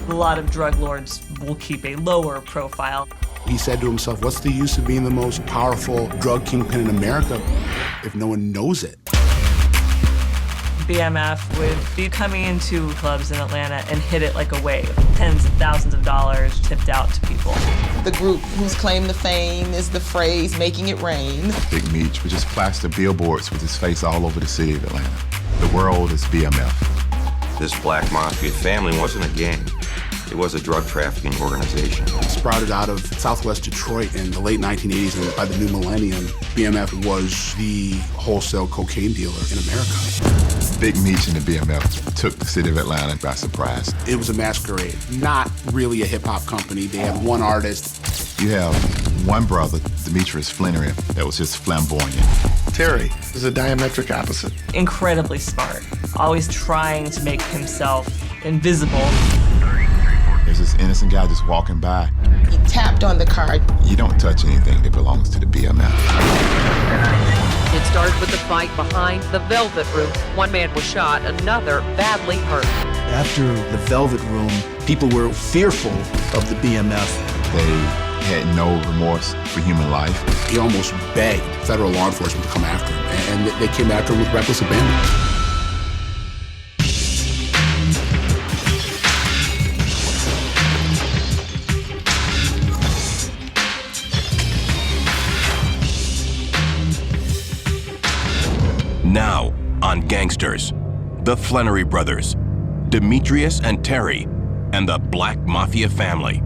A lot of drug lords will keep a lower profile. He said to himself, what's the use of being the most powerful drug kingpin in America if no one knows it? BMF would be coming into clubs in Atlanta and hit it like a wave. Tens of thousands of dollars tipped out to people. The group whose claim to fame is the phrase, making it rain. Big Meech would just plaster billboards with his face all over the city of Atlanta. The world is BMF. This black mafia family wasn't a gang. It was a drug trafficking organization. It sprouted out of Southwest Detroit in the late 1980s, and by the new millennium, BMF was the wholesale cocaine dealer in America. Big Meech and the BMF took the city of Atlanta by surprise. It was a masquerade, not really a hip-hop company. They had one artist. You have one brother, Demetrius Flannery, that was just flamboyant. Terry is a diametric opposite. Incredibly smart, always trying to make himself invisible. There's this innocent guy just walking by. He tapped on the card. You don't touch anything that belongs to the BMF. It started with the fight behind the Velvet Room. One man was shot, another badly hurt. After the Velvet Room, people were fearful of the BMF. They had no remorse for human life. He almost begged federal law enforcement to come after him, and they came after him with reckless abandon. Now on Gangsters, the Flannery brothers, Demetrius and Terry, and the Black Mafia family.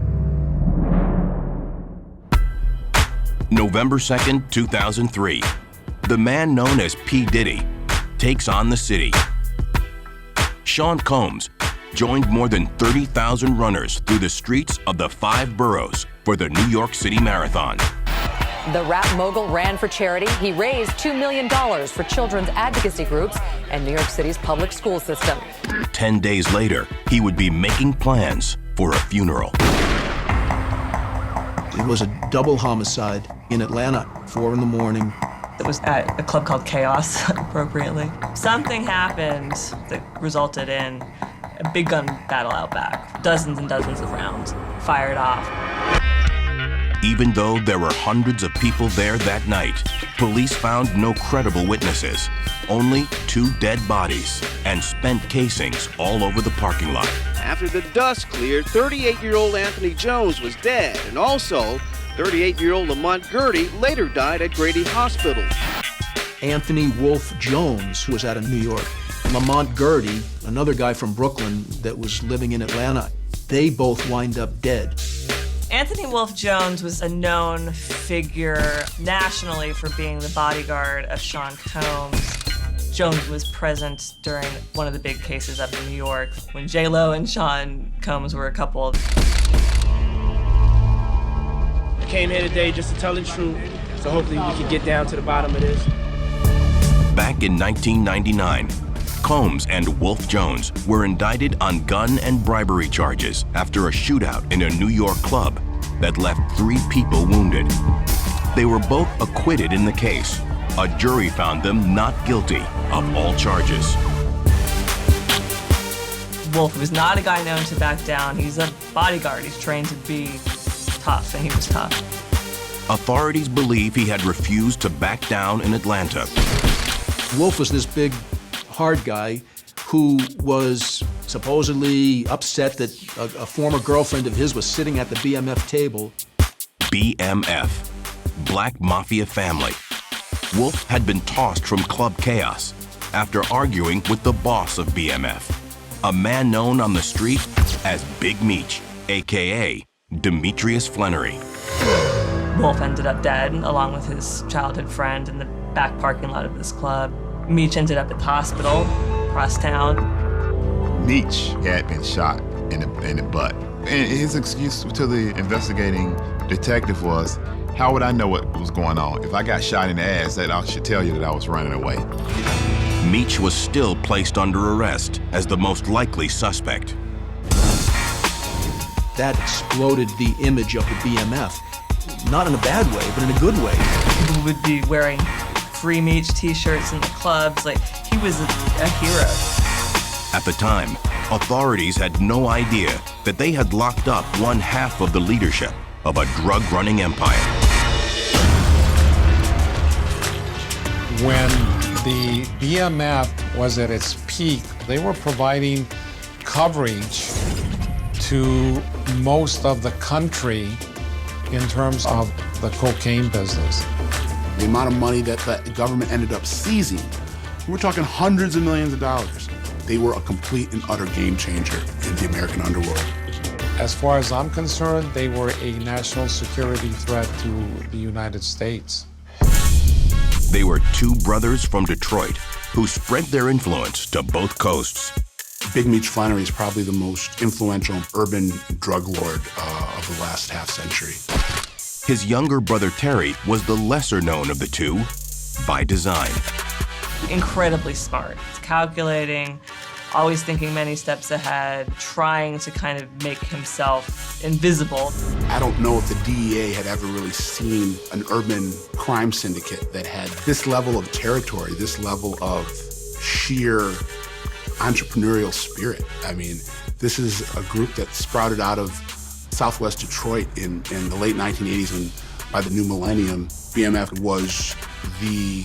November 2nd, 2003, the man known as P. Diddy takes on the city. Sean Combs joined more than 30,000 runners through the streets of the 5 boroughs for the New York City Marathon. The rap mogul ran for charity. He raised $2 million for children's advocacy groups and New York City's public school system. 10 days later, he would be making plans for a funeral. It was a double homicide in Atlanta, 4 in the morning. It was at a club called Chaos, appropriately. Something happened that resulted in a big gun battle out back. Dozens and dozens of rounds fired off. Even though there were hundreds of people there that night, police found no credible witnesses, only 2 dead bodies and spent casings all over the parking lot. After the dust cleared, 38-year-old Anthony Jones was dead, and also 38-year-old Lamont Gertie later died at Grady Hospital. Anthony Wolf Jones was out of New York. Lamont Gertie, another guy from Brooklyn that was living in Atlanta, they both wind up dead. Anthony Wolf Jones was a known figure nationally for being the bodyguard of Sean Combs. Jones was present during one of the big cases up in New York when J-Lo and Sean Combs were a couple. I came here today just to tell the truth, so hopefully we can get down to the bottom of this. Back in 1999, Combs and Wolf Jones were indicted on gun and bribery charges after a shootout in a New York club that left 3 people wounded. They were both acquitted in the case. A jury found them not guilty of all charges. Wolf was not a guy known to back down. He's a bodyguard. He's trained to be tough, and he was tough. Authorities believe he had refused to back down in Atlanta. Wolf was this big, hard guy who was supposedly upset that a former girlfriend of his was sitting at the BMF table. BMF, Black Mafia Family. Wolf had been tossed from Club Chaos after arguing with the boss of BMF, a man known on the street as Big Meech, aka Demetrius Flannery. Wolf ended up dead, along with his childhood friend, in the back parking lot of this club. Meech ended up at the hospital, across town. Meech had been shot in the butt. And his excuse to the investigating detective was, how would I know what was going on? If I got shot in the ass, that I should tell you that I was running away. Meech was still placed under arrest as the most likely suspect. That exploded the image of the BMF. Not in a bad way, but in a good way. People would be wearing Free Meech t-shirts in the clubs. Like, he was a hero. At the time, authorities had no idea that they had locked up one half of the leadership of a drug-running empire. When the BMF was at its peak, they were providing coverage to most of the country in terms of the cocaine business. The amount of money that the government ended up seizing, we're talking hundreds of millions of dollars. They were a complete and utter game changer in the American underworld. As far as I'm concerned, they were a national security threat to the United States. They were two brothers from Detroit who spread their influence to both coasts. Big Meech Flannery is probably the most influential urban drug lord of the last half century. His younger brother Terry was the lesser known of the two by design. Incredibly smart. He's calculating, always thinking many steps ahead, trying to kind of make himself invisible. I don't know if the DEA had ever really seen an urban crime syndicate that had this level of territory, this level of sheer entrepreneurial spirit. I mean, this is a group that sprouted out of Southwest Detroit in the late 1980s, and by the new millennium, BMF was the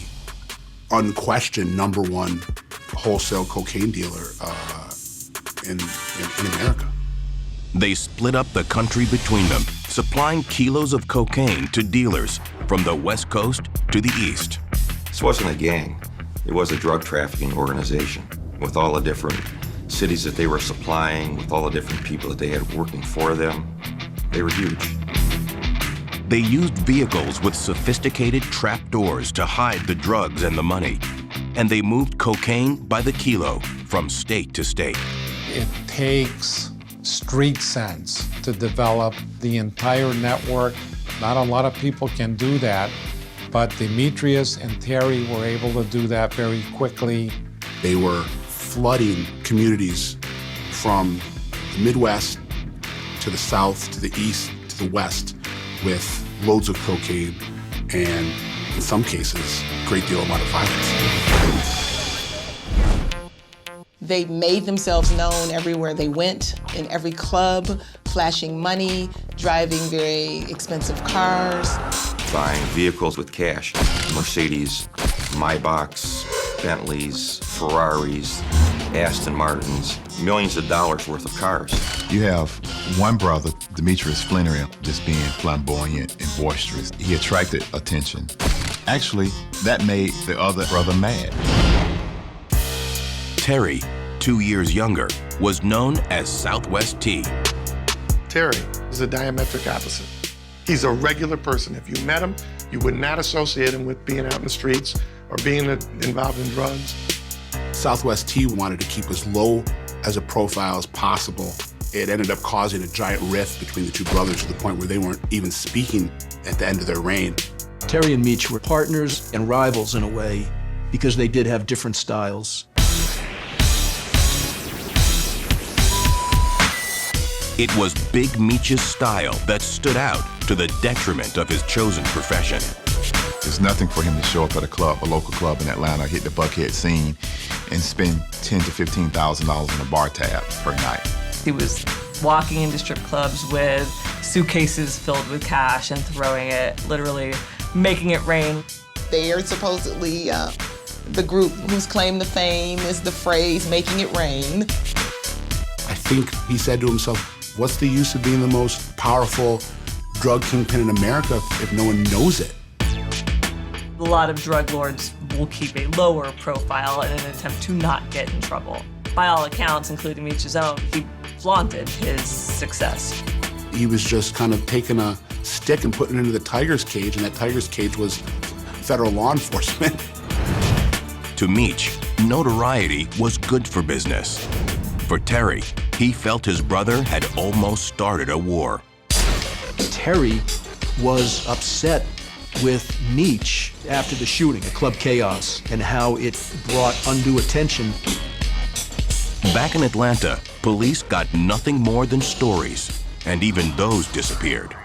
unquestioned #1 wholesale cocaine dealer in America. They split up the country between them, supplying kilos of cocaine to dealers from the West Coast to the East. This wasn't a gang. It was a drug trafficking organization with all the different cities that they were supplying, with all the different people that they had working for them. They were huge. They used vehicles with sophisticated trapdoors to hide the drugs and the money. And they moved cocaine by the kilo from state to state. It takes street sense to develop the entire network. Not a lot of people can do that, but Demetrius and Terry were able to do that very quickly. They were flooding communities from the Midwest to the South, to the East, to the West with loads of cocaine and, in some cases, a great deal amount of violence. They made themselves known everywhere they went, in every club, flashing money, driving very expensive cars. Buying vehicles with cash, Mercedes, Maybachs, Bentleys, Ferraris, Aston Martins, millions of dollars worth of cars. You have one brother, Demetrius Flannery, just being flamboyant and boisterous. He attracted attention. Actually, that made the other brother mad. Terry, 2 years younger, was known as Southwest T. Terry is a diametric opposite. He's a regular person. If you met him, you would not associate him with being out in the streets or being involved in drugs. Southwest T wanted to keep as low as a profile as possible. It ended up causing a giant rift between the two brothers to the point where they weren't even speaking at the end of their reign. Terry and Meech were partners and rivals in a way because they did have different styles. It was Big Meech's style that stood out to the detriment of his chosen profession. There's nothing for him to show up at a local club in Atlanta, hit the Buckhead scene, and spend $10,000 to $15,000 on a bar tab per night. He was walking into strip clubs with suitcases filled with cash and throwing it, literally making it rain. They are supposedly the group whose claim to fame is the phrase, making it rain. I think he said to himself, what's the use of being the most powerful drug kingpin in America if no one knows it? A lot of drug lords will keep a lower profile in an attempt to not get in trouble. By all accounts, including Meech's own, he flaunted his success. He was just kind of taking a stick and putting it into the tiger's cage, and that tiger's cage was federal law enforcement. To Meech, notoriety was good for business. For Terry, he felt his brother had almost started a war. Terry was upset with Meech after the shooting at Club Chaos and how it brought undue attention. Back in Atlanta, police got nothing more than stories, and even those disappeared.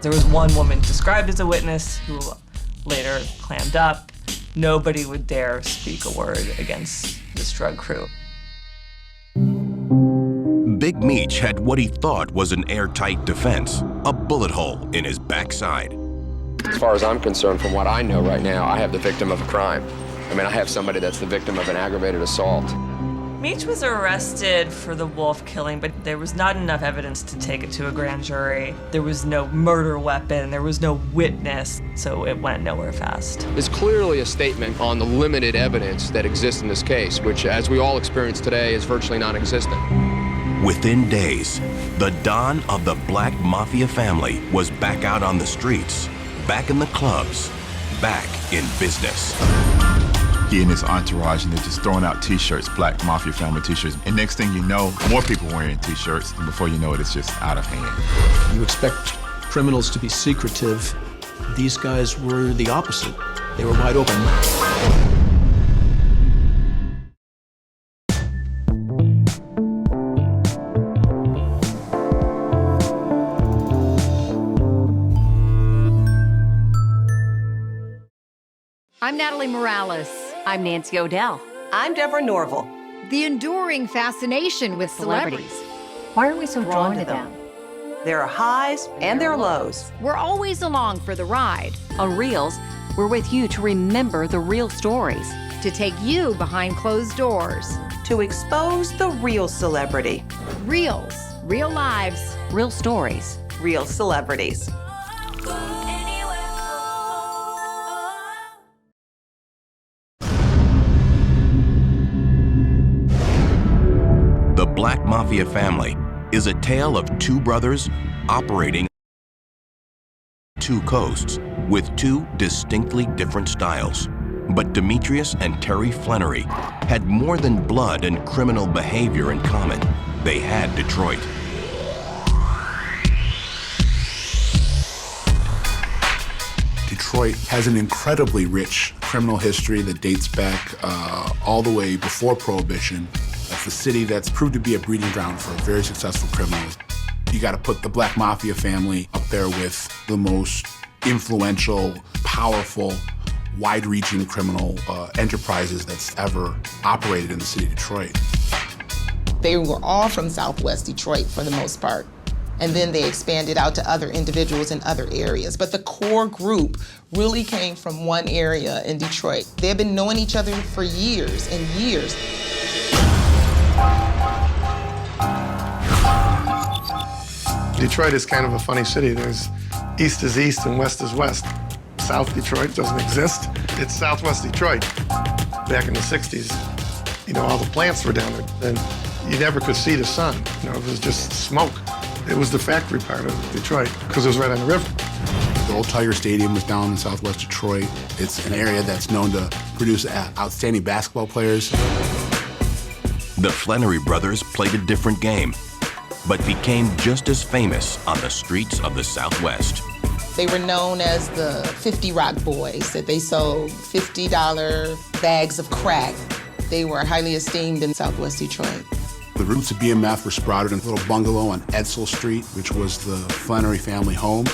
There was one woman described as a witness who later clammed up. Nobody would dare speak a word against this drug crew. Big Meech had what he thought was an airtight defense, a bullet hole in his backside. As far as I'm concerned, from what I know right now, I have the victim of a crime. I mean, I have somebody that's the victim of an aggravated assault. Meech was arrested for the Wolf killing, but there was not enough evidence to take it to a grand jury. There was no murder weapon, there was no witness, so it went nowhere fast. It's clearly a statement on the limited evidence that exists in this case, which, as we all experience today, is virtually non-existent. Within days, the Don of the Black Mafia family was back out on the streets, back in the clubs, back in business. He and his entourage, and they're just throwing out T-shirts, Black Mafia family T-shirts. And next thing you know, more people wearing T-shirts, and before you know it, it's just out of hand. You expect criminals to be secretive. These guys were the opposite. They were wide open. I'm Natalie Morales. I'm Nancy O'Dell. I'm Deborah Norville. The enduring fascination with celebrities. Why are we so drawn to them? There are highs and there are lows. We're always along for the ride. On Reels, we're with you to remember the real stories. To take you behind closed doors. To expose the real celebrity. Reels, real lives, real stories, real celebrities. The Black Mafia family is a tale of two brothers operating two coasts with two distinctly different styles. But Demetrius and Terry Flannery had more than blood and criminal behavior in common. They had Detroit. Detroit has an incredibly rich criminal history that dates back all the way before Prohibition. It's a city that's proved to be a breeding ground for very successful criminals. You got to put the Black Mafia family up there with the most influential, powerful, wide-reaching criminal enterprises that's ever operated in the city of Detroit. They were all from Southwest Detroit for the most part. And then they expanded out to other individuals in other areas. But the core group really came from one area in Detroit. They had been knowing each other for years and years. Detroit is kind of a funny city. There's east is east and west is west. South Detroit doesn't exist. It's Southwest Detroit. Back in the 60s, you know, all the plants were down there. And you never could see the sun. You know, it was just smoke. It was the factory part of Detroit because it was right on the river. The old Tiger Stadium was down in Southwest Detroit. It's an area that's known to produce outstanding basketball players. The Flannery brothers played a different game, but became just as famous on the streets of the Southwest. They were known as the 50 Rock Boys, that they sold $50 bags of crack. They were highly esteemed in Southwest Detroit. The roots of BMF were sprouted in a little bungalow on Edsel Street, which was the Flannery family home.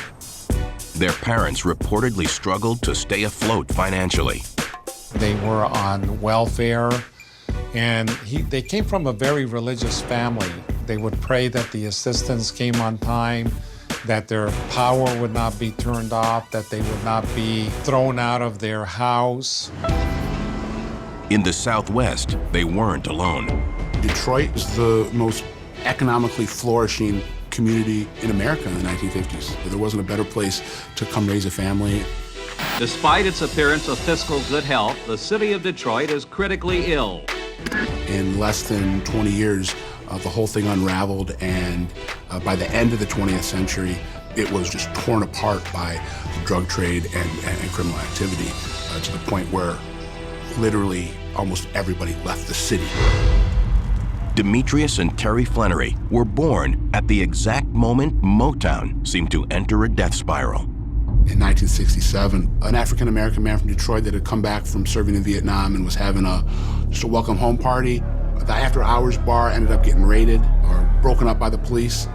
Their parents reportedly struggled to stay afloat financially. They were on welfare, and they came from a very religious family. They would pray that the assistance came on time, that their power would not be turned off, that they would not be thrown out of their house. In the Southwest, they weren't alone. Detroit was the most economically flourishing community in America in the 1950s. There wasn't a better place to come raise a family. Despite its appearance of fiscal good health, the city of Detroit is critically ill. In less than 20 years, the whole thing unraveled, and by the end of the 20th century, it was just torn apart by the drug trade and criminal activity to the point where literally almost everybody left the city. Demetrius and Terry Flannery were born at the exact moment Motown seemed to enter a death spiral. In 1967, an African-American man from Detroit that had come back from serving in Vietnam and was having just a welcome home party. The after-hours bar ended up getting raided or broken up by the police,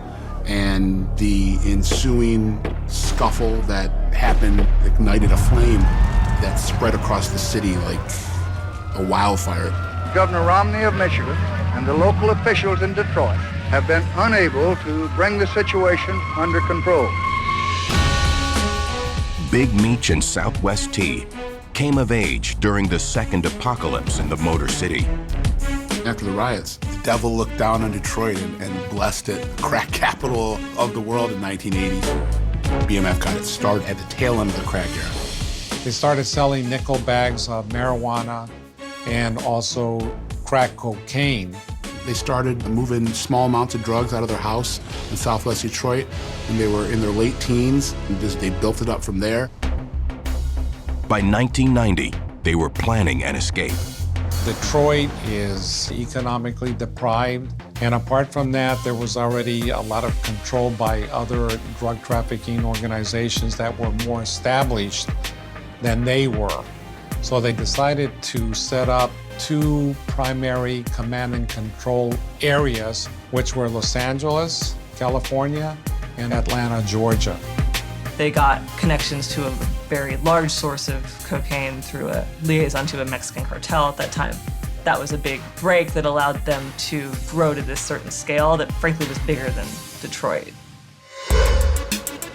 and the ensuing scuffle that happened ignited a flame that spread across the city like a wildfire. Governor Romney of Michigan and the local officials in Detroit have been unable to bring the situation under control. Big Meech and Southwest T came of age during the second apocalypse in the Motor City. After the riots, the devil looked down on Detroit and blessed it, the crack capital of the world in 1980. BMF got its start at the tail end of the crack era. They started selling nickel bags of marijuana and also crack cocaine. They started moving small amounts of drugs out of their house in Southwest Detroit when they were in their late teens, and they built it up from there. By 1990, they were planning an escape. Detroit is economically deprived, and apart from that, there was already a lot of control by other drug trafficking organizations that were more established than they were. So they decided to set up two primary command and control areas, which were Los Angeles, California, and Atlanta, Georgia. They got connections to a very large source of cocaine through a liaison to a Mexican cartel at that time. That was a big break that allowed them to grow to this certain scale that frankly was bigger than Detroit.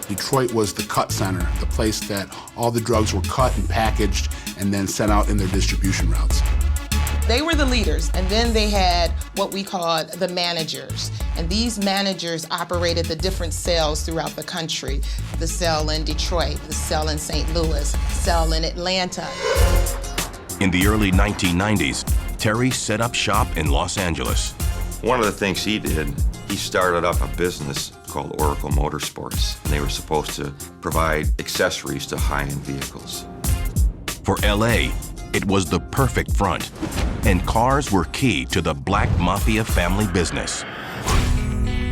Detroit was the cut center, the place that all the drugs were cut and packaged and then sent out in their distribution routes. They were the leaders, and then they had what we called the managers. And these managers operated the different cells throughout the country. The cell in Detroit, the cell in St. Louis, cell in Atlanta. In the early 1990s, Terry set up shop in Los Angeles. One of the things he did, he started up a business called Oracle Motorsports, and they were supposed to provide accessories to high-end vehicles. For LA, it was the perfect front, and cars were key to the Black Mafia family business.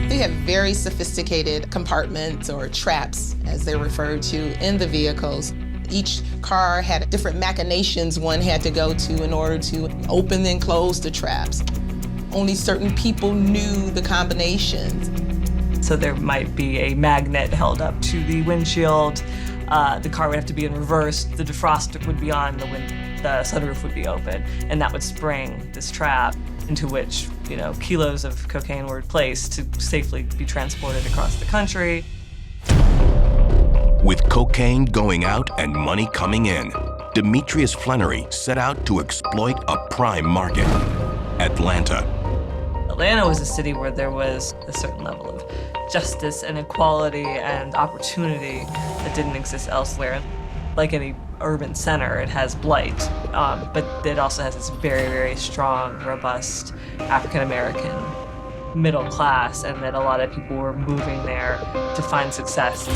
They had very sophisticated compartments, or traps, as they're referred to, in the vehicles. Each car had different machinations one had to go to in order to open and close the traps. Only certain people knew the combinations. So there might be a magnet held up to the windshield. The car would have to be in reverse. The defroster would be on, the sunroof would be open, and that would spring this trap into which, kilos of cocaine were placed to safely be transported across the country. With cocaine going out and money coming in, Demetrius Flannery set out to exploit a prime market, Atlanta. Atlanta was a city where there was a certain level of justice and equality and opportunity that didn't exist elsewhere. Like any urban center, it has blight, but it also has this very, very strong, robust African-American middle class, and that a lot of people were moving there to find success.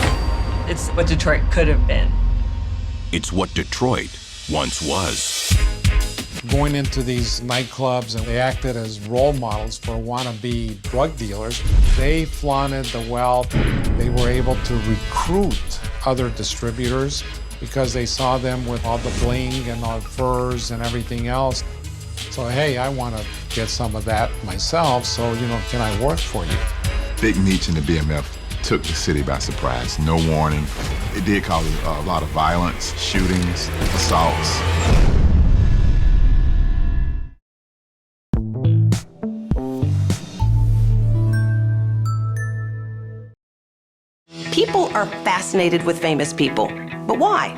It's what Detroit could have been. It's what Detroit once was. Going into these nightclubs, and they acted as role models for wannabe drug dealers. They flaunted the wealth. They were able to recruit other distributors because they saw them with all the bling and all the furs and everything else. So, hey, I want to get some of that myself, so, can I work for you? Big Meech and the BMF took the city by surprise, no warning. It did cause a lot of violence, shootings, assaults. People are fascinated with famous people, but why?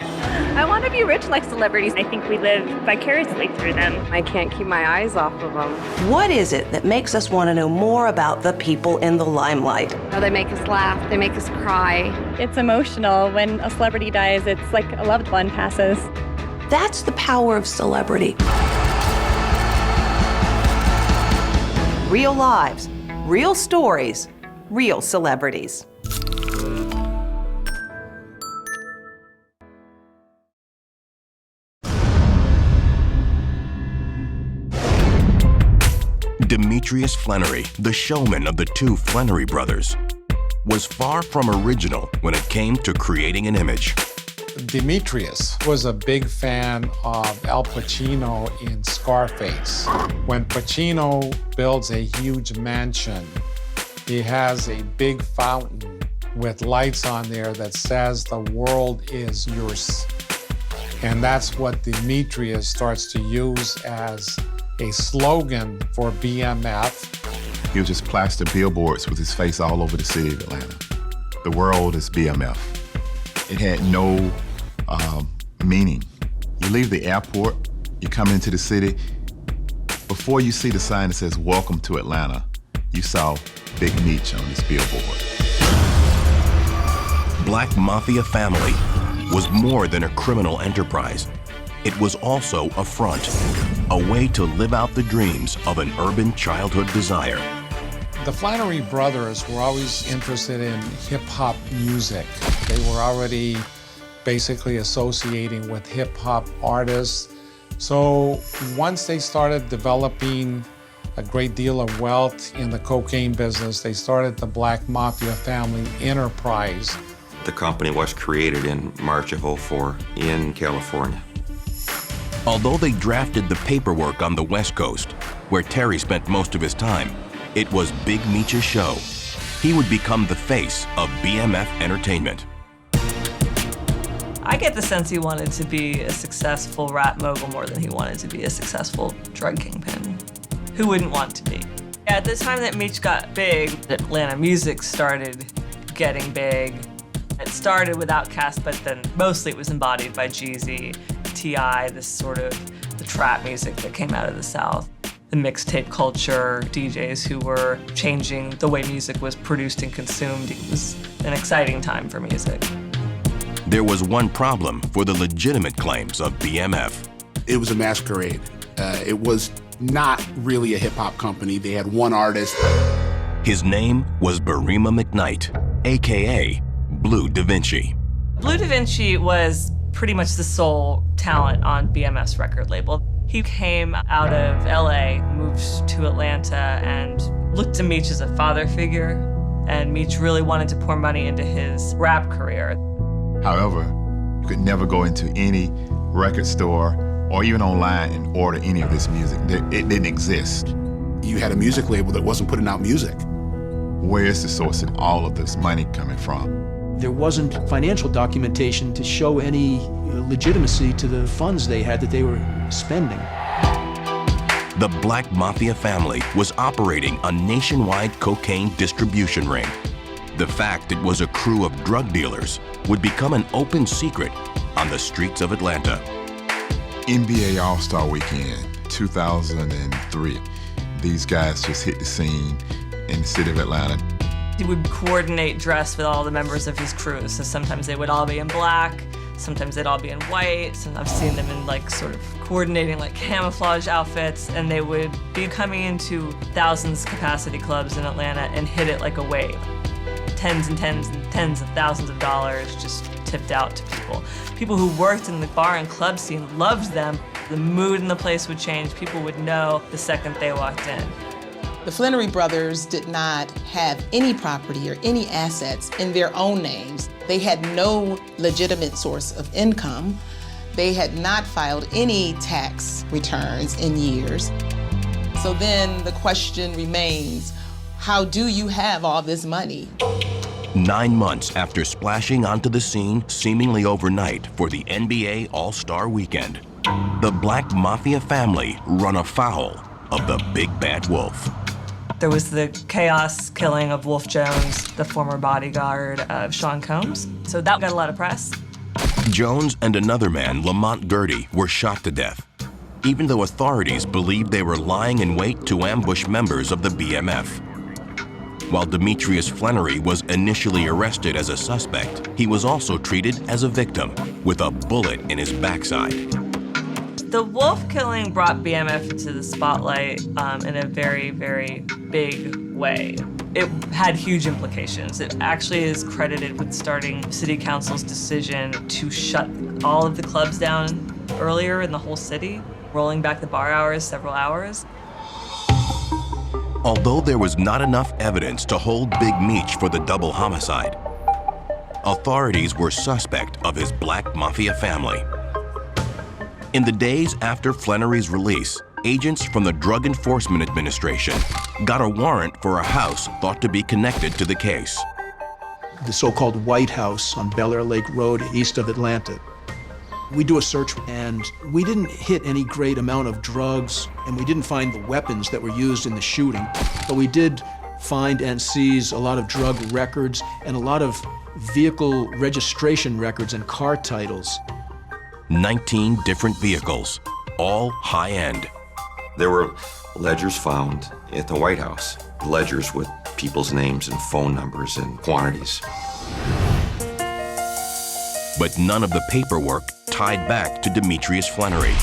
I want to be rich like celebrities. I think we live vicariously through them. I can't keep my eyes off of them. What is it that makes us want to know more about the people in the limelight? Oh, they make us laugh, they make us cry. It's emotional. When a celebrity dies, it's like a loved one passes. That's the power of celebrity. Real lives, real stories, real celebrities. Demetrius Flannery, the showman of the two Flannery brothers, was far from original when it came to creating an image. Demetrius was a big fan of Al Pacino in Scarface. When Pacino builds a huge mansion, he has a big fountain with lights on there that says, "The world is yours." And that's what Demetrius starts to use as a slogan for BMF. He would just plaster billboards with his face all over the city of Atlanta. The world is BMF. It had no meaning. You leave the airport, you come into the city, before you see the sign that says, "Welcome to Atlanta," you saw Big Meech on this billboard. Black Mafia Family was more than a criminal enterprise. It was also a front, a way to live out the dreams of an urban childhood desire. The Flannery brothers were always interested in hip-hop music. They were already basically associating with hip-hop artists. So once they started developing a great deal of wealth in the cocaine business, they started the Black Mafia Family Enterprise. The company was created in March of '04 in California. Although they drafted the paperwork on the West Coast, where Terry spent most of his time, it was Big Meech's show. He would become the face of BMF Entertainment. I get the sense he wanted to be a successful rap mogul more than he wanted to be a successful drug kingpin. Who wouldn't want to be? At the time that Meech got big, Atlanta music started getting big. It started with Outkast, but then mostly it was embodied by Jeezy, T.I., this sort of the trap music that came out of the South. The mixtape culture, DJs who were changing the way music was produced and consumed. It was an exciting time for music. There was one problem for the legitimate claims of BMF. It was a masquerade. It was not really a hip-hop company. They had one artist. His name was Barima McKnight, AKA Blue Da Vinci. Blue Da Vinci was pretty much the sole talent on BMF's record label. He came out of LA, moved to Atlanta, and looked to Meech as a father figure. And Meech really wanted to pour money into his rap career. However, you could never go into any record store or even online and order any of this music. It didn't exist. You had a music label that wasn't putting out music. Where is the source of all of this money coming from? There wasn't financial documentation to show any legitimacy to the funds they had that they were spending. The Black Mafia Family was operating a nationwide cocaine distribution ring. The fact it was a crew of drug dealers would become an open secret on the streets of Atlanta. NBA All-Star Weekend, 2003. These guys just hit the scene in the city of Atlanta. He would coordinate dress with all the members of his crew. So sometimes they would all be in black, sometimes they'd all be in white, and I've seen them in like sort of coordinating like camouflage outfits, and they would be coming into thousands capacity clubs in Atlanta and hit it like a wave. Tens and tens and tens of thousands of dollars just tipped out to people. People who worked in the bar and club scene loved them. The mood in the place would change. People would know the second they walked in. The Flannery brothers did not have any property or any assets in their own names. They had no legitimate source of income. They had not filed any tax returns in years. So then the question remains, how do you have all this money? 9 months after splashing onto the scene seemingly overnight for the NBA All-Star Weekend, the Black Mafia Family run afoul of the Big Bad Wolf. There was the chaos killing of Wolf Jones, the former bodyguard of Sean Combs. So that got a lot of press. Jones and another man, Lamont Gertie, were shot to death, even though authorities believed they were lying in wait to ambush members of the BMF. While Demetrius Flannery was initially arrested as a suspect, he was also treated as a victim with a bullet in his backside. The Wolf killing brought BMF into the spotlight in a very, very big way. It had huge implications. It actually is credited with starting City Council's decision to shut all of the clubs down earlier in the whole city, rolling back the bar hours several hours. Although there was not enough evidence to hold Big Meech for the double homicide, authorities were suspect of his Black Mafia family. In the days after Flannery's release, agents from the Drug Enforcement Administration got a warrant for a house thought to be connected to the case. The so-called White House on Bel Air Lake Road, east of Atlanta. We do a search, and we didn't hit any great amount of drugs, and we didn't find the weapons that were used in the shooting, but we did find and seize a lot of drug records and a lot of vehicle registration records and car titles. 19 different vehicles, all high-end. There were ledgers found at the White House, ledgers with people's names and phone numbers and quantities. But none of the paperwork tied back to Demetrius Flannery.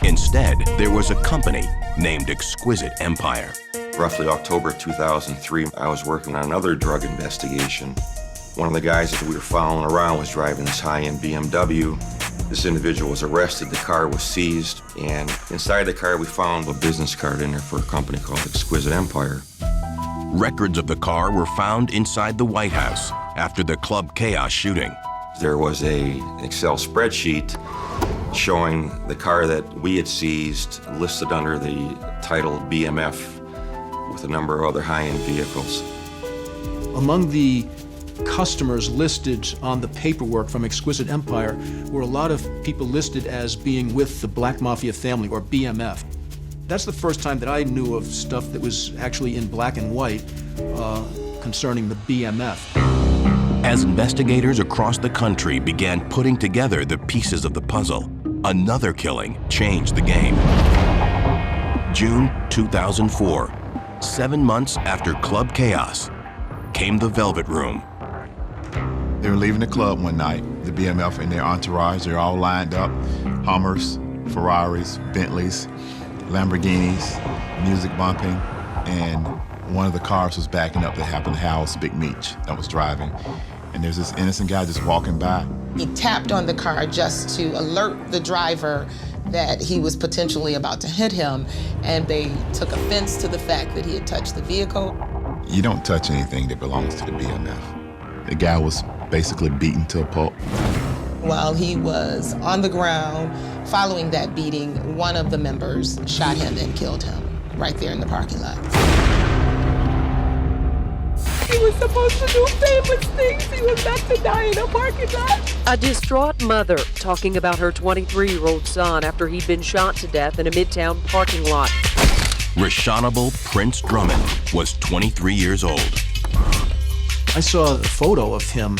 Instead, there was a company named Exquisite Empire. Roughly October 2003, I was working on another drug investigation. One of the guys that we were following around was driving this high-end BMW. This individual was arrested, the car was seized, and inside the car we found a business card in there for a company called Exquisite Empire. Records of the car were found inside the White House after the Club Chaos shooting. There was an Excel spreadsheet showing the car that we had seized listed under the title BMF with a number of other high-end vehicles. Among the customers listed on the paperwork from Exquisite Empire were a lot of people listed as being with the Black Mafia family, or BMF. That's the first time that I knew of stuff that was actually in black and white concerning the BMF. As investigators across the country began putting together the pieces of the puzzle, another killing changed the game. June 2004, 7 months after Club Chaos, came the Velvet Room. They were leaving the club one night. The BMF and their entourage, they're all lined up. Hummers, Ferraris, Bentleys, Lamborghinis, music bumping, and one of the cars was backing up that happened to house Big Meech that was driving. And there's this innocent guy just walking by. He tapped on the car just to alert the driver that he was potentially about to hit him, and they took offense to the fact that he had touched the vehicle. You don't touch anything that belongs to the BMF. The guy was basically beaten to a pulp. While he was on the ground following that beating, one of the members shot him and killed him right there in the parking lot. He was supposed to do famous things. He was not to die in a parking lot. A distraught mother talking about her 23-year-old son after he'd been shot to death in a Midtown parking lot. Rashonable Prince Drummond was 23 years old. I saw a photo of him,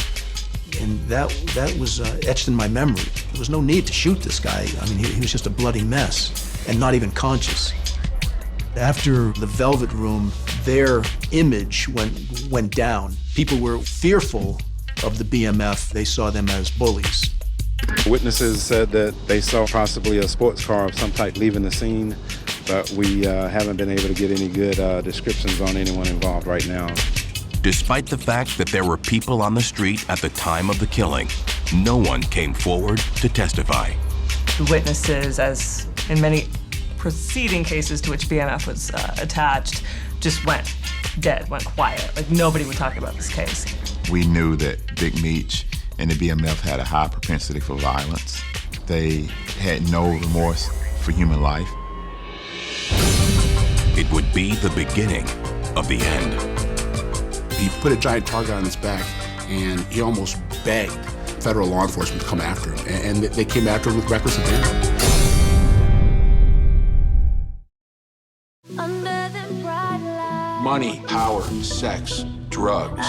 and that was etched in my memory. There was no need to shoot this guy. I mean, he was just a bloody mess and not even conscious. After the Velvet Room, their image went down. People were fearful of the BMF. They saw them as bullies. Witnesses said that they saw possibly a sports car of some type leaving the scene, but we haven't been able to get any good descriptions on anyone involved right now. Despite the fact that there were people on the street at the time of the killing, no one came forward to testify. The witnesses, as in many preceding cases to which BMF was attached, just went dead, went quiet. Like, nobody would talk about this case. We knew that Big Meech and the BMF had a high propensity for violence. They had no remorse for human life. It would be the beginning of the end. He put a giant target on his back, and he almost begged federal law enforcement to come after him, and they came after him with reckless abandon. Money, power, sex, drugs.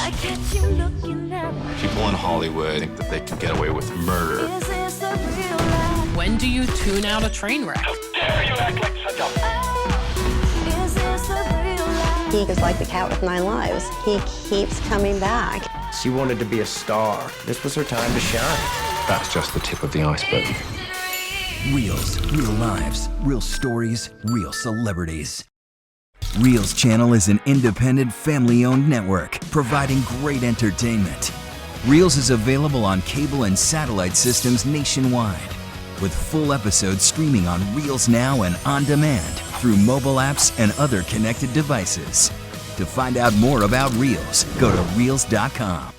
People in Hollywood think that they can get away with murder. When do you tune out a train wreck? How dare you act like such a... He is like the cat with 9 lives. He keeps coming back. She wanted to be a star. This was her time to shine. That's just the tip of the iceberg. Reels, real lives, real stories, real celebrities. Reels Channel is an independent, family-owned network providing great entertainment. Reels is available on cable and satellite systems nationwide, with full episodes streaming on Reels Now and on demand through mobile apps and other connected devices. To find out more about Reels, go to Reels.com.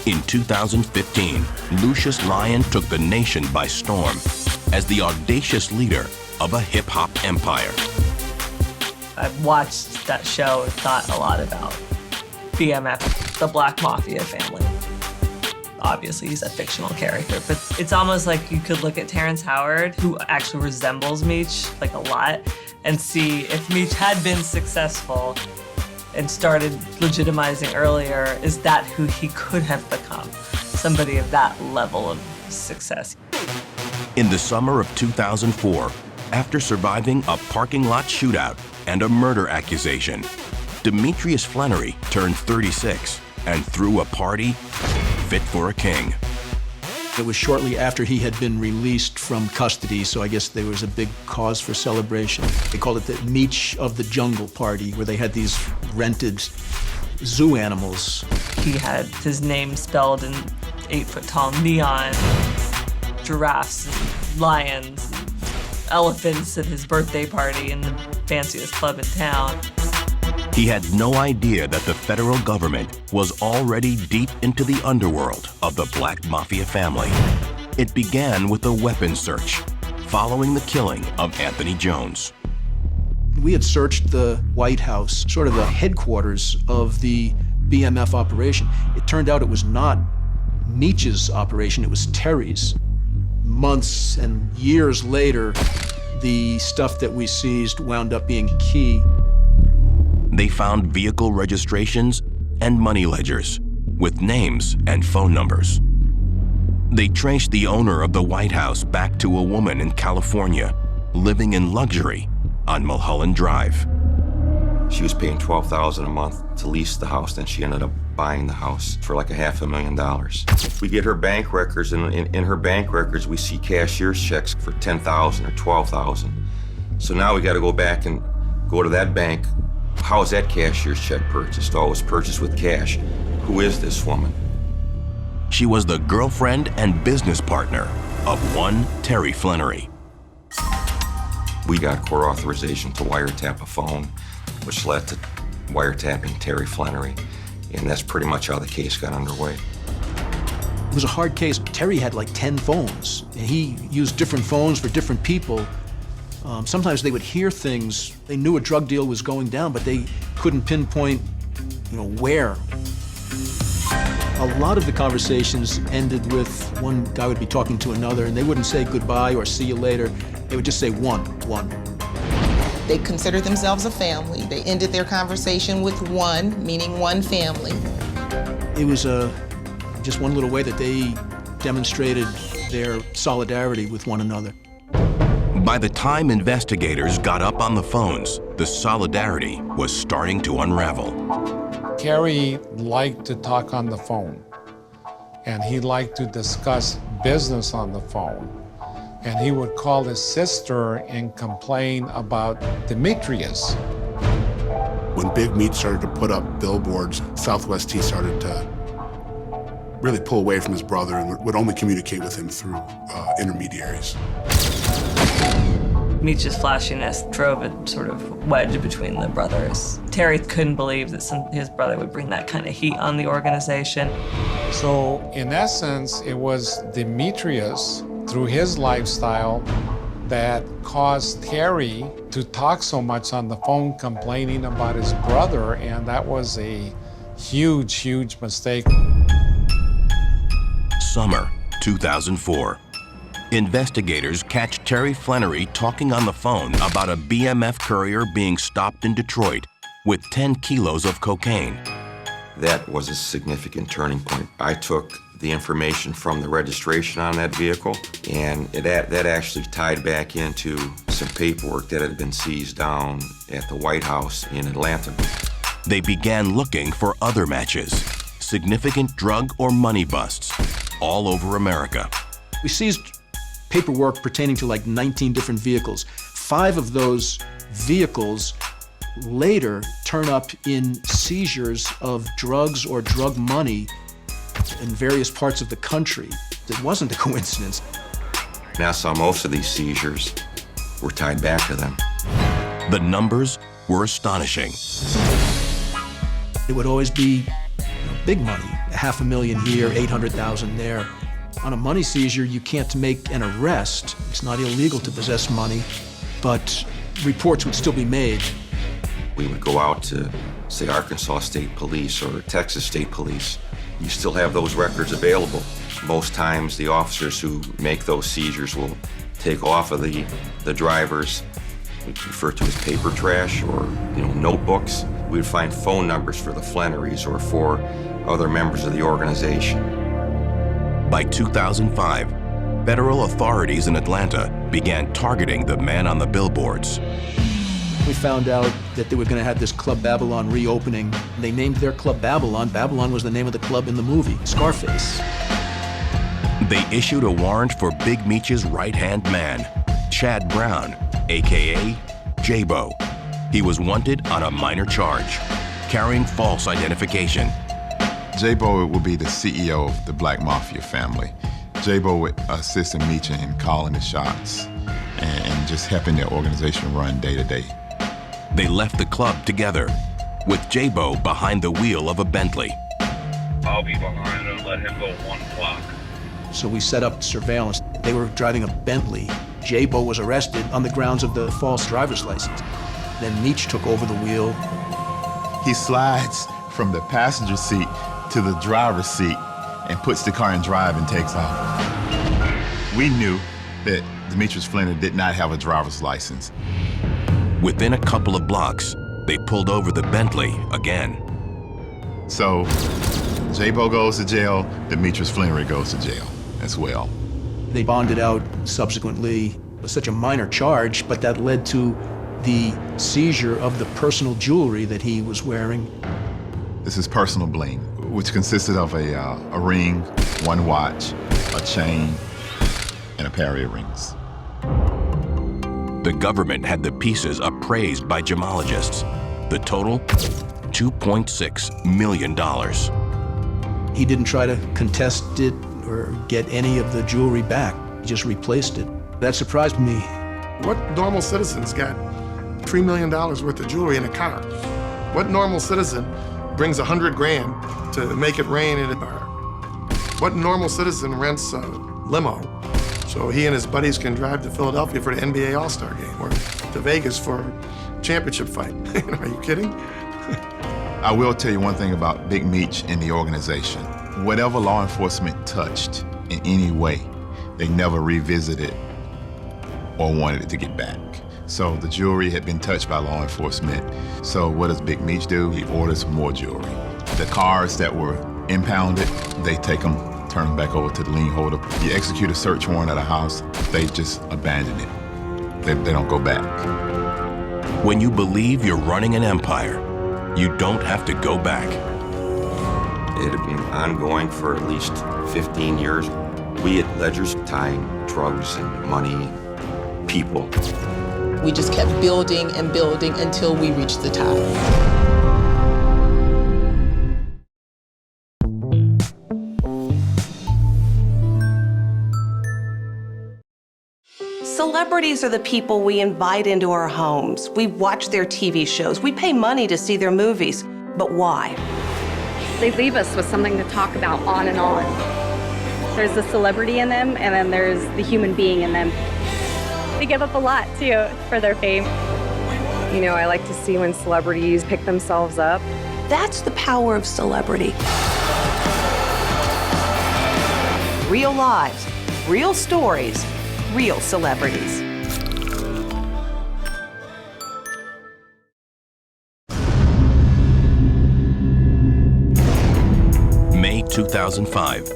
In 2015, Lucius Lyon took the nation by storm as the audacious leader of a hip-hop empire. I've watched that show and thought a lot about BMF the Black Mafia family. Obviously, he's a fictional character, but it's almost like you could look at Terrence Howard, who actually resembles Meech like a lot, and see if Meech had been successful and started legitimizing earlier, is that who he could have become? Somebody of that level of success. In the summer of 2004, after surviving a parking lot shootout and a murder accusation, Demetrius Flannery turned 36 and threw a party fit for a king. It was shortly after he had been released from custody, so I guess there was a big cause for celebration. They called it the Meech of the Jungle Party, where they had these rented zoo animals. He had his name spelled in 8-foot-tall neon, giraffes, and lions, and elephants at his birthday party in the fanciest club in town. He had no idea that the federal government was already deep into the underworld of the Black Mafia family. It began with a weapons search, following the killing of Anthony Jones. We had searched the White House, sort of the headquarters of the BMF operation. It turned out it was not Meech's operation, it was Terry's. Months and years later, the stuff that we seized wound up being key. They found vehicle registrations and money ledgers with names and phone numbers. They traced the owner of the White House back to a woman in California living in luxury on Mulholland Drive. She was paying $12,000 a month to lease the house, then she ended up buying the house for like $500,000. We get her bank records, and in her bank records we see cashier's checks for $10,000 or $12,000. So now we got to go back and go to that bank. How is that cashier's check purchased? Oh, it was purchased with cash. Who is this woman? She was the girlfriend and business partner of one Terry Flannery. We got court authorization to wiretap a phone, which led to wiretapping Terry Flannery. And that's pretty much how the case got underway. It was a hard case. Terry had like 10 phones, and he used different phones for different people. Sometimes they would hear things. They knew a drug deal was going down, but they couldn't pinpoint, where. A lot of the conversations ended with one guy would be talking to another, and they wouldn't say goodbye or see you later. They would just say one. They considered themselves a family. They ended their conversation with one, meaning one family. It was just one little way that they demonstrated their solidarity with one another. By the time investigators got up on the phones, the solidarity was starting to unravel. Terry liked to talk on the phone, and he liked to discuss business on the phone. And he would call his sister and complain about Demetrius. When Big Meech started to put up billboards, Southwest T started to really pull away from his brother and would only communicate with him through intermediaries. Meech's flashiness drove a sort of wedge between the brothers. Terry couldn't believe that his brother would bring that kind of heat on the organization. So in essence, it was Demetrius, through his lifestyle, that caused Terry to talk so much on the phone complaining about his brother, and that was a huge, huge mistake. Summer 2004. Investigators catch Terry Flannery talking on the phone about a BMF courier being stopped in Detroit with 10 kilos of cocaine. That was a significant turning point. I took the information from the registration on that vehicle, and that actually tied back into some paperwork that had been seized down at the White House in Atlanta. They began looking for other matches, significant drug or money busts all over America. We seized paperwork pertaining to like 19 different vehicles. 5 of those vehicles later turn up in seizures of drugs or drug money in various parts of the country. It wasn't a coincidence. And I saw most of these seizures were tied back to them. The numbers were astonishing. It would always be big money, $500,000 here, $800,000 there. On a money seizure, you can't make an arrest. It's not illegal to possess money, but reports would still be made. We would go out to say Arkansas State Police or Texas State Police, you still have those records available. Most times the officers who make those seizures will take off of the drivers, we refer to as paper trash, or notebooks. We would find phone numbers for the Flannerys or for other members of the organization. By 2005, federal authorities in Atlanta began targeting the man on the billboards. We found out that they were going to have this Club Babylon reopening. They named their club Babylon. Babylon was the name of the club in the movie, Scarface. They issued a warrant for Big Meech's right-hand man, Chad Brown, AKA J-Bo. He was wanted on a minor charge, carrying false identification. J-Bo would be the CEO of the Black Mafia family. J-Bo would assist Meech in calling the shots and just helping their organization run day to day. They left the club together, with J-Bo behind the wheel of a Bentley. I'll be behind and let him go 1 block. So we set up surveillance. They were driving a Bentley. J-Bo was arrested on the grounds of the false driver's license. Then Meech took over the wheel. He slides from the passenger seat to the driver's seat and puts the car in drive and takes off. We knew that Demetrius Flannery did not have a driver's license. Within a couple of blocks, they pulled over the Bentley again. So J-Bo goes to jail, Demetrius Flannery goes to jail as well. They bonded out subsequently. It was such a minor charge, but that led to the seizure of the personal jewelry that he was wearing. This is personal bling, which consisted of a ring, 1 watch, a chain, and a pair of earrings. The government had the pieces appraised by gemologists. The total, $2.6 million. He didn't try to contest it or get any of the jewelry back. He just replaced it. That surprised me. What normal citizens got $3 million worth of jewelry in a car? What normal citizen brings $100 grand to make it rain in a bar? What normal citizen rents a limo so he and his buddies can drive to Philadelphia for the NBA All-Star game or to Vegas for a championship fight? Are you kidding? I will tell you one thing about Big Meech and the organization. Whatever law enforcement touched in any way, they never revisited or wanted it to get back. So the jewelry had been touched by law enforcement. So what does Big Meech do? He orders more jewelry. The cars that were impounded, they take them, turn them back over to the lien holder. You execute a search warrant at a house, they just abandon it. They don't go back. When you believe you're running an empire, you don't have to go back. It had been ongoing for at least 15 years. We at Ledger's tying drugs and money, people. We just kept building and building until we reached the top. Celebrities are the people we invite into our homes. We watch their TV shows. We pay money to see their movies. But why? They leave us with something to talk about on and on. There's the celebrity in them, and then there's the human being in them. They give up a lot, too, for their fame. You know, I like to see when celebrities pick themselves up. That's the power of celebrity. Real lives, real stories, real celebrities. May 2005.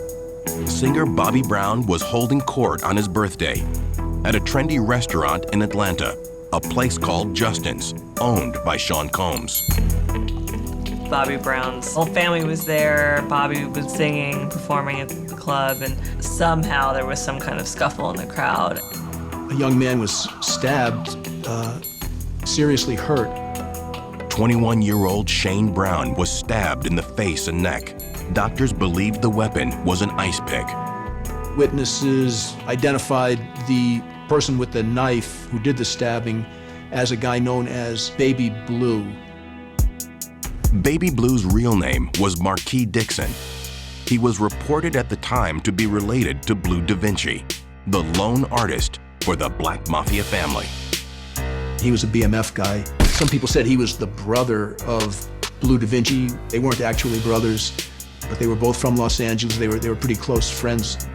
Singer Bobby Brown was holding court on his birthday at a trendy restaurant in Atlanta, a place called Justin's, owned by Sean Combs. Bobby Brown's whole family was there. Bobby was singing, performing at the club, and somehow there was some kind of scuffle in the crowd. A young man was stabbed, seriously hurt. 21-year-old Shane Brown was stabbed in the face and neck. Doctors believed the weapon was an ice pick. Witnesses identified the person with the knife who did the stabbing as a guy known as Baby Blue. Baby Blue's real name was Marquis Dixon. He was reported at the time to be related to Blue Da Vinci, the lone artist for the Black Mafia family. He was a BMF guy. Some people said he was the brother of Blue Da Vinci. They weren't actually brothers, but they were both from Los Angeles. They were pretty close friends.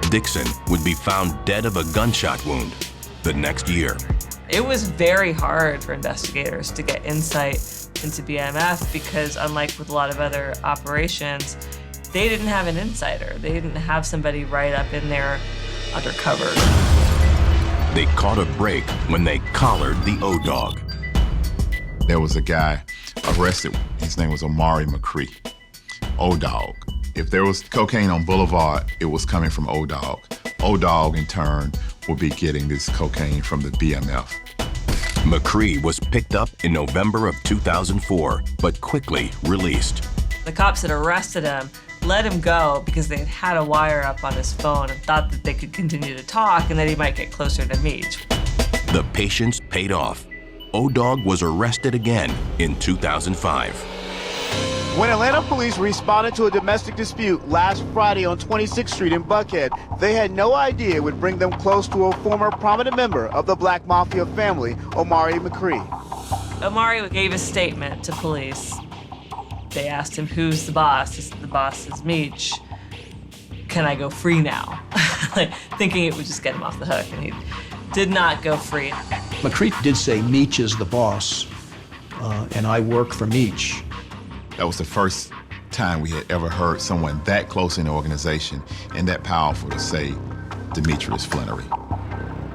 Dixon would be found dead of a gunshot wound the next year. It was very hard for investigators to get insight into BMF because, unlike with a lot of other operations, they didn't have an insider. They didn't have somebody right up in there undercover. They caught a break when they collared the O-Dog. There was a guy arrested. His name was Omari McCree. O-Dog. If there was cocaine on Boulevard, it was coming from O-Dog. O-Dog, in turn, would be getting this cocaine from the BMF. McCree was picked up in November of 2004, but quickly released. The cops that arrested him let him go because they had a wire up on his phone and thought that they could continue to talk and that he might get closer to Meech. The patience paid off. O-Dog was arrested again in 2005. When Atlanta police responded to a domestic dispute last Friday on 26th Street in Buckhead, they had no idea it would bring them close to a former prominent member of the Black Mafia family, Omari McCree. Omari gave a statement to police. They asked him, who's the boss? He said, the boss is Meech. Can I go free now? Thinking it would just get him off the hook, and he did not go free. McCree did say Meech is the boss, and I work for Meech. That was the first time we had ever heard someone that close in the organization and that powerful to say Demetrius Flannery.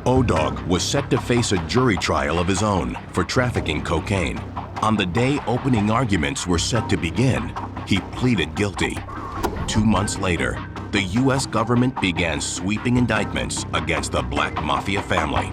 O-Dog was set to face a jury trial of his own for trafficking cocaine. On the day opening arguments were set to begin, he pleaded guilty. 2 months later, the U.S. government began sweeping indictments against the Black Mafia family.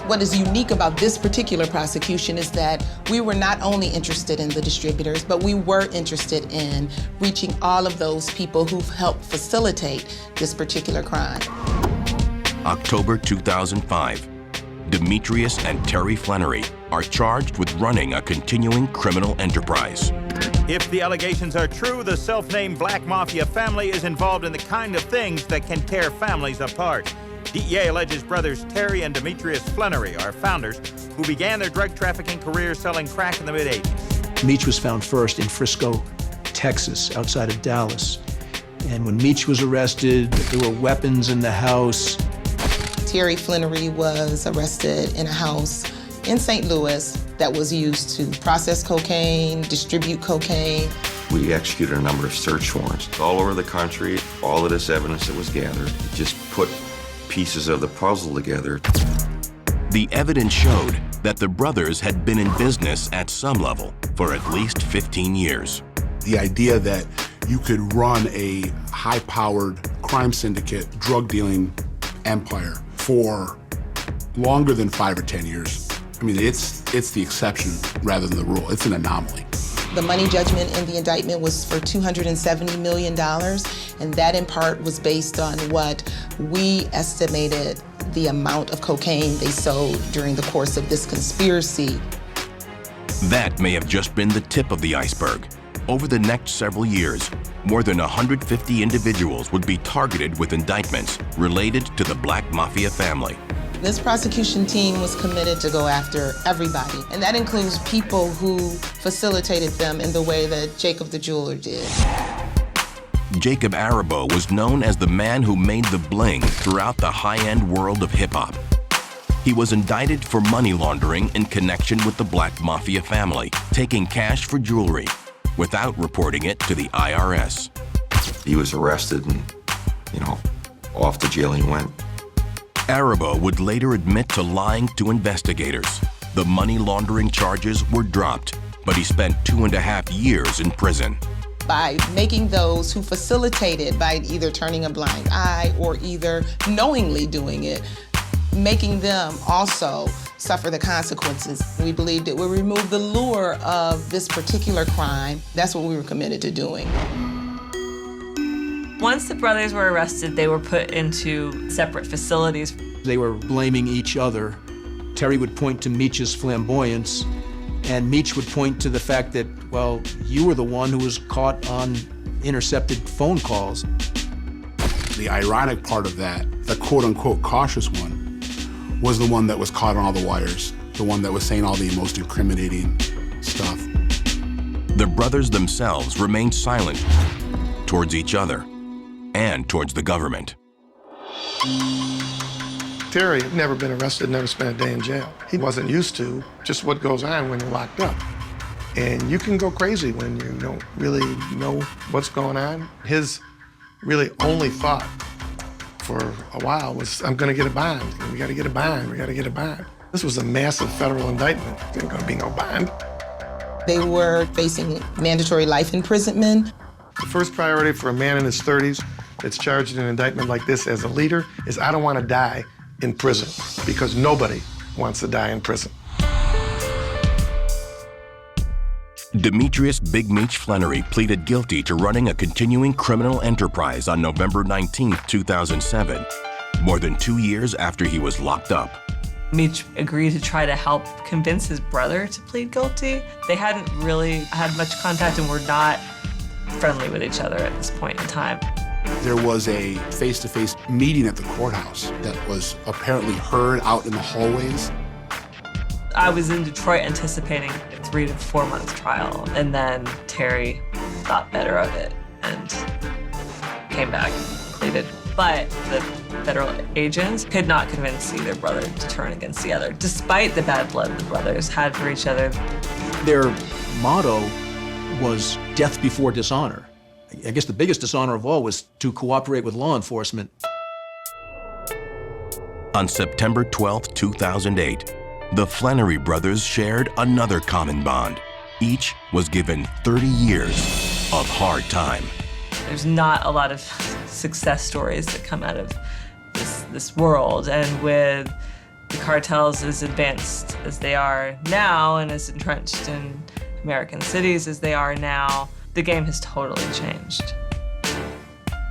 What is unique about this particular prosecution is that we were not only interested in the distributors, but we were interested in reaching all of those people who've helped facilitate this particular crime. October 2005, Demetrius and Terry Flannery are charged with running a continuing criminal enterprise. If the allegations are true, the self-named Black Mafia family is involved in the kind of things that can tear families apart. DEA alleges brothers Terry and Demetrius Flannery are founders who began their drug trafficking careers selling crack in the mid-'80s. Meech was found first in Frisco, Texas, outside of Dallas. And when Meech was arrested, there were weapons in the house. Terry Flannery was arrested in a house in St. Louis that was used to process cocaine, distribute cocaine. We executed a number of search warrants all over the country. All of this evidence that was gathered, it just put pieces of the puzzle together. The evidence showed that the brothers had been in business at some level for at least 15 years. The idea that you could run a high-powered crime syndicate, drug dealing empire for longer than 5 or 10 years, I mean, it's the exception rather than the rule. It's an anomaly. The money judgment in the indictment was for $270 million, and that in part was based on what we estimated the amount of cocaine they sold during the course of this conspiracy. That may have just been the tip of the iceberg. Over the next several years, more than 150 individuals would be targeted with indictments related to the Black Mafia family. This prosecution team was committed to go after everybody, and that includes people who facilitated them in the way that Jacob the jeweler did. Jacob Arabo was known as the man who made the bling throughout the high-end world of hip-hop. He was indicted for money laundering in connection with the Black Mafia family, taking cash for jewelry without reporting it to the IRS. He was arrested and, off to jail he went. Arabo would later admit to lying to investigators. The money laundering charges were dropped, but he spent 2.5 years in prison. By making those who facilitated by either turning a blind eye or either knowingly doing it, making them also suffer the consequences. We believed it would remove the lure of this particular crime. That's what we were committed to doing. Once the brothers were arrested, they were put into separate facilities. They were blaming each other. Terry would point to Meech's flamboyance, and Meech would point to the fact that, well, you were the one who was caught on intercepted phone calls. The ironic part of that, the quote-unquote cautious one, was the one that was caught on all the wires, the one that was saying all the most incriminating stuff. The brothers themselves remained silent towards each other and towards the government. Terry had never been arrested, never spent a day in jail. He wasn't used to just what goes on when you're locked up. And you can go crazy when you don't really know what's going on. His really only thought for a while was, I'm gonna get a bond. We gotta get a bond, we gotta get a bond. This was a massive federal indictment. There ain't gonna be no bond. They were facing mandatory life imprisonment. The first priority for a man in his 30s that's charged in an indictment like this as a leader is, I don't want to die in prison, because nobody wants to die in prison. Demetrius Big Meech Flannery pleaded guilty to running a continuing criminal enterprise on November 19, 2007, more than 2 years after he was locked up. Meech agreed to try to help convince his brother to plead guilty. They hadn't really had much contact and were not friendly with each other at this point in time. There was a face-to-face meeting at the courthouse that was apparently heard out in the hallways. I was in Detroit anticipating a 3 to 4 month trial, and then Terry thought better of it and came back and pleaded. But the federal agents could not convince either brother to turn against the other, despite the bad blood the brothers had for each other. Their motto was death before dishonor. I guess the biggest dishonor of all was to cooperate with law enforcement. On September 12, 2008, the Flannery brothers shared another common bond. Each was given 30 years of hard time. There's not a lot of success stories that come out of this world, and with the cartels as advanced as they are now and as entrenched in American cities as they are now, the game has totally changed.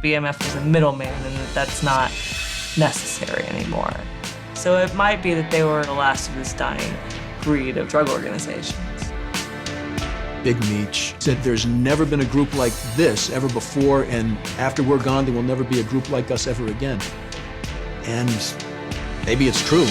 BMF was a middleman, and that's not necessary anymore. So it might be that they were the last of this dying breed of drug organizations. Big Meech said there's never been a group like this ever before, and after we're gone, there will never be a group like us ever again. And maybe it's true.